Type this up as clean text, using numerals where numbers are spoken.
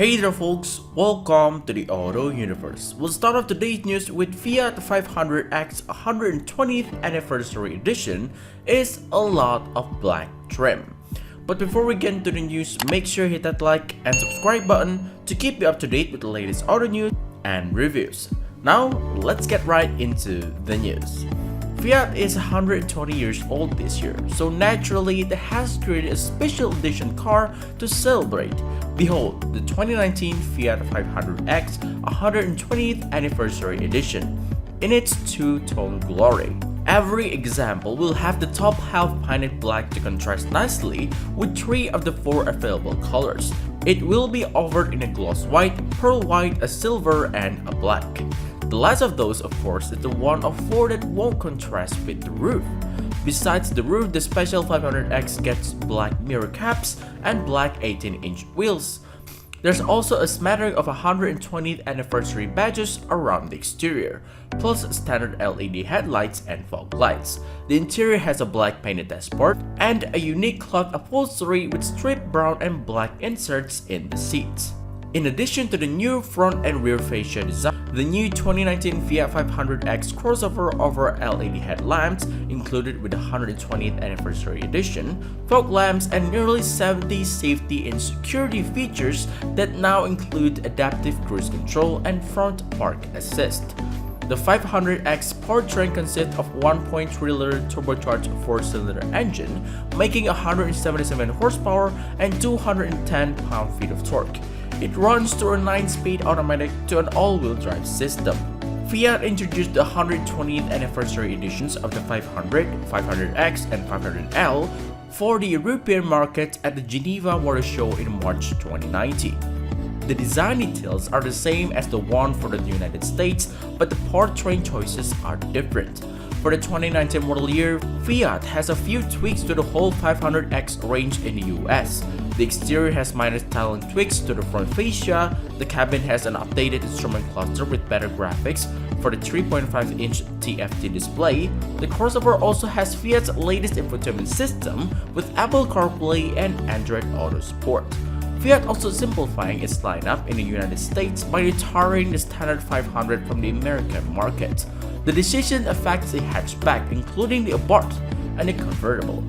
Hey there folks, welcome to the Auto Universe. We'll start off today's news with Fiat 500X 120th Anniversary Edition is a lot of black trim. But before we get into the news, make sure you hit that like and subscribe button to keep you up to date with the latest auto news and reviews. Now, let's get right into the news. Fiat is 120 years old this year, so naturally it has created a special edition car to celebrate. Behold, the 2019 Fiat 500X 120th Anniversary Edition in its two-tone glory. Every example will have the top half painted black to contrast nicely with 3 of the 4 available colors. It will be offered in a gloss white, pearl white, a silver, and a black. The last of those, of course, is the one of 4 that won't contrast with the roof. Besides the roof, the special 500X gets black mirror caps and black 18-inch wheels. There's also a smattering of 120th anniversary badges around the exterior, plus standard LED headlights and fog lights. The interior has a black painted dashboard and a unique cloth upholstery with striped brown and black inserts in the seats. In addition to the new front and rear fascia design, the new 2019 Fiat 500X crossover over LED headlamps included with the 120th Anniversary Edition, fog lamps, and nearly 70 safety and security features that now include adaptive cruise control and front park assist. The 500X powertrain consists of 1.3-liter turbocharged 4-cylinder engine, making 177 horsepower and 210 pound-feet of torque. It runs through a 9-speed automatic to an all-wheel drive system. Fiat introduced the 120th Anniversary editions of the 500, 500X, and 500L for the European market at the Geneva Motor Show in March 2019. The design details are the same as the one for the United States, but the powertrain choices are different. For the 2019 model year, Fiat has a few tweaks to the whole 500X range in the US. The exterior has minor styling tweaks to the front fascia, the cabin has an updated instrument cluster with better graphics for the 3.5-inch TFT display. The crossover also has Fiat's latest infotainment system with Apple CarPlay and Android Auto support. Fiat also simplifying its lineup in the United States by retiring the standard 500 from the American market. The decision affects the hatchback, including the Abarth and the convertible.